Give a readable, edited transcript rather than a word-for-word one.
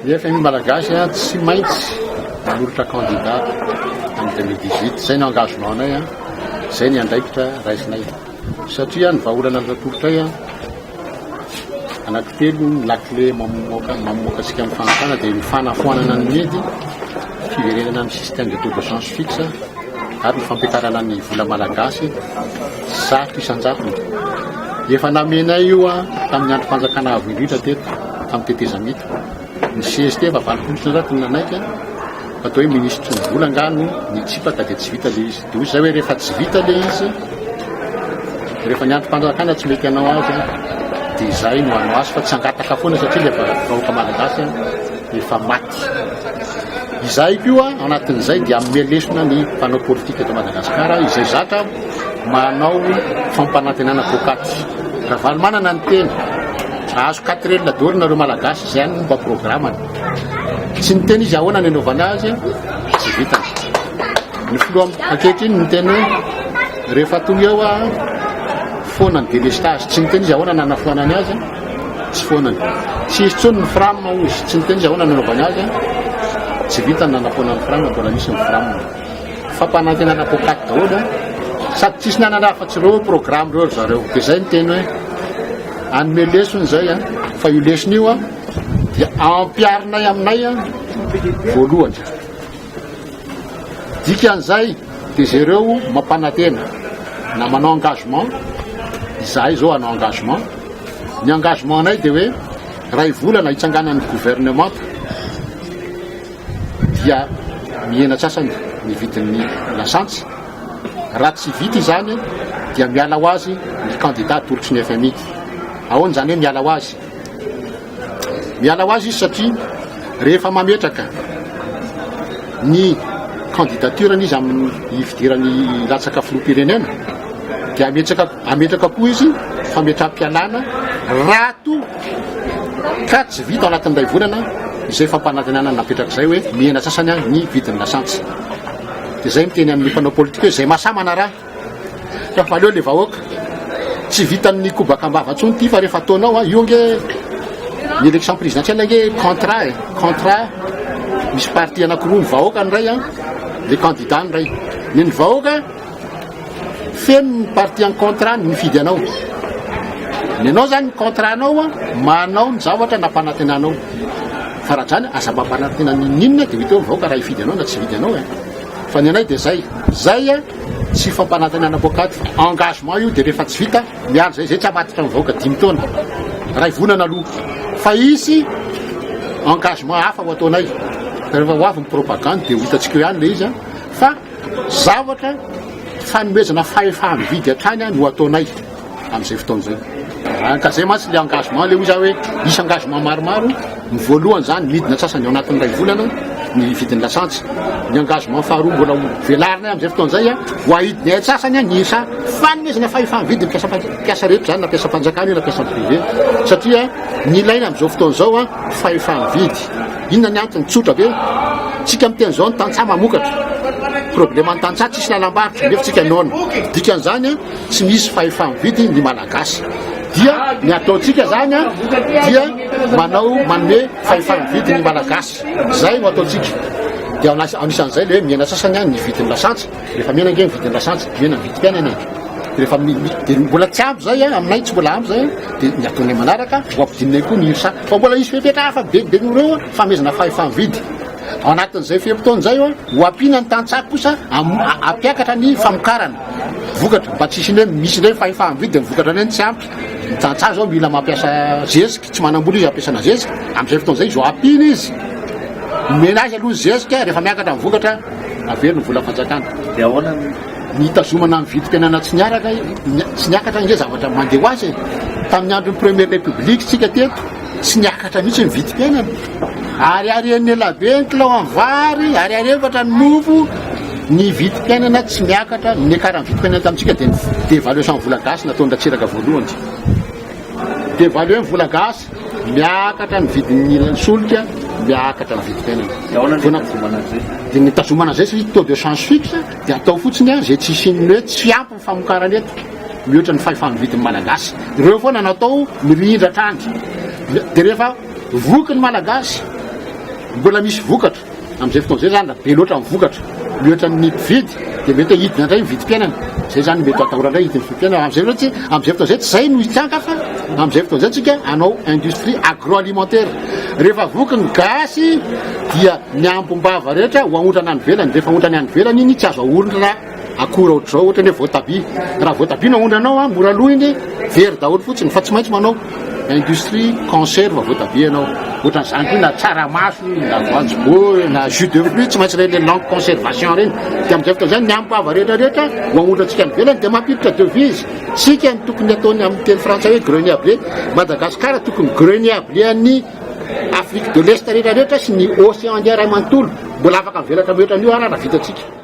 Ny FMI malagasy tsy maintsy manolotra candidat amin'ny 2018 zay ny engagementanay zay ny andraikitra raisinay satria ny vahaolana natolotray anankitelo ny lakile mamoaka antsika amin'ny fanapana dia ny fanafoanana ny medy fiverenana amin'ny système de taux de change fixe ary ny fampiakarana ny vola malagasy sarotro isan-jatony efa namenay io tamin'ny andro fanjakana avo indrindra teto tamin'ny tetezamity ny CST efa valopolo isan-jatony nanaiky atao hoe ministre ny vola ngano ny tsipaka dia tsy vita le izy dia ozy zay hoe rehefa tsy vita le izy rehefa ny andro fanjakana tsy mety anao azy dia izay no anao azy fa tsy angataka foana satria le vahoaka malagasy efa maty izay koa anatin'izay dia amelesona ny mpanao politika eto Madagasikara izay zatra manao fampanantenana bokaty raha valy manana ny tena azo 4 heures d'heure nareo malagasy izay any mba programmany tsy ny tena izy ahoana ny anaovana azy tsy vitany ny filoha ankehitriny ny tena hoe rehefa tonga eo foana ny délestage tsy ny tena izy ahoana nanafoanany azy tsy foanany tsy izy tsony ny frame ozy tsy ny tena izy ahoana ny anaovany azy tsy vitany nanafoanany frame mbola misy ny frame fampanantenana bokaty daholo sady tsisy nananafa-tsy reo programme reo zareo dia zay ny tena hoe anome lesony zay fa io lesony io dia ampiarinay aminay voalohany dikan'izay dia zareo mampanantena na manao engagement izahay zao anao engagement ny engagement anay dia hoe ray volana hitsanganan'ny gouvernement dia mihena sasany ny vidin'ny lasantsy raha tsy vita izany dia miala ho azy ny candidat atolotry ny FMI ahoana zany hoe miala ho azy izy satria rehefa mametraka ny candidaturany izy amin'ny fidiran'ny latsaka filoham-pirenena dia ametraka koa izy fametram-pialana rato ka tsy vita ao anatin'ilay volana izay fampanantenana napetraka izay hoe mihena sasany ny vidin'ny lasantsy dia zay miteny amin'ny mpanao politika hoe zay mahasamana raha ka fa aleo le vahoaka tsy vitan'ny kobakambava ntsony ty fa rehefa ataonao io nge ny élection présidentielle nge contrat misy parti anankiroa ny vahoaka ny ray le candidat ny ray ny vahoaka feno ny parti en contrat ny mifidy anao ny anao zany ny contrat anao manao ny zavatra nampanantenanao fa raha zany aza mampanantenany ninona dia hita hoe vahoaka raha hifidy anao na tsy vidy anao fa ny anay dia zay tsy fampanantenana bokaty fa engagement io dia rehefa tsy vita mialo zay tsy amatitra ny vahoaka 5 taona ray vonana aloha fa isy engagement hafa ho ataonay rehefa ho avy ny propagande dia ho hitantsika hoe any le izy fa zavatra fanomezana fahefa-mividy hatrany no ataonay amin'izay fotoana izay ka zay mantsy le engagement le izy hoe isy engagement maromaro ny voalohany zany midina sasany ao anatin'ny ray volana ny vidin'ny lasantsy ny engagement faharoa mbola velarinay amin'izay fotoana izay ho ahidinay sasany ny isa fanomezana fahefa-mividy mpiasa rehetra zany na mpiasam-panjakana io na mpiasam-privé satria ny ilaina amin'izao fotoana izao fahefa-mividy inona ny antony tsotra be tsika miteny zao ny tantsaha mamokatra problème ny tantsaha tsisy lalam-barotra nefa tsika naona dikan'izany tsy misy fahefa-mividy ny malagasy dia ny ataontsika zany dia manome fahefa-mividy ny malagasy zay no ataontsika dia anisan'izay le hoe miena sasany ny vidin'ny lasantsy rehefa miena nge ny vidin'ny lasantsy miena ny vidim-piainana rehefa dia mbola tsy ampy zay aminay tsy mbola ampy zay dia ny ataonay manaraka ho ampidinay koa ny irsa fa mbola isy fepetra hafa be reo famezana fahefa-mividy ao anatin'izay fepotona zay ho ampina ny tantsaha kosa ampiakatra ny famokarana vokatra mba tsisy hoe misy le fahefa-mividy mivokatra reny tsy ampy ny tantsaha zao mila mampiasa zezika tsy manambola izy ampiasana zezika amin'izay fotoana zay izy ho ampina izy mena azy aloha zezika rehefa miakatra mivokatra averiny vola fanjakana dia ahoana ny tazomana ny vidim-piainana tsy niakatra nge zavatra mandeha ho azy tamin'ny andron'ny première république tsika teto tsy niakatra mihitsy ny vidim-piainana ariaren'ny elabe ny kilao amin'ny vary ariarevatra ny mofo ny vidim-piainana tsy miakatra ny akara ny vidim-piainana tamintsika dia ny dévaluation vola gasy nataondratsiraka voalohany dévaluer ny vola gasy miakatra ny vidin'ny solika miakatra ny vidim-piainana dia ny tazomana zay sy taux de change fixe dia atao fotsiny zay tsy isiny hoe tsy ampy ny famokarana eto mihoatra ny fahefa-mividin'ny malagasy ireo foana natao mirindra trany dia rehefa voky ny malagasy mbola misy vokatra amin'izay fotoana zay zany la be loatra mivokatra mihoatra ny mpividy dia mety hidina indray vidim-piainana zay zany mety atahora indray hidiny vidim-piainana amin'izay fotoana zay tsy zay no hitsanga fa amin'izay fotoana zay tsika anao industrie agroalimentaire rehefa voky ny gasy dia ny ambombava rehetra ho aondrana any velany rehefa aondrany any velany iny tsy azo aorona raha akora ohatr'izao ohatra ny hoe voatabia raha voatabia no aondranao a mora loha iny very daholo fotsiny fa tsy maintsy manao industrie conserve voatabia anao ohatran'izany koa na tsaramaso na voanjobory na jus de fruits tsy maintsy reny langue conservation reny dia amin'izay fotoana zany ny ambava rehetrarehetra ho aondratsika any velany dia mampiditra devise sika ny tokony ataony amin'ny teny frantsay hoe grenier blé Madagasikara tokony grenier blé an'ny Afrique de l'Est rehetrarehetra sy ny océan Indien iray manontolo mbola afaka mivelatra mihoatra an'io raha vitatsika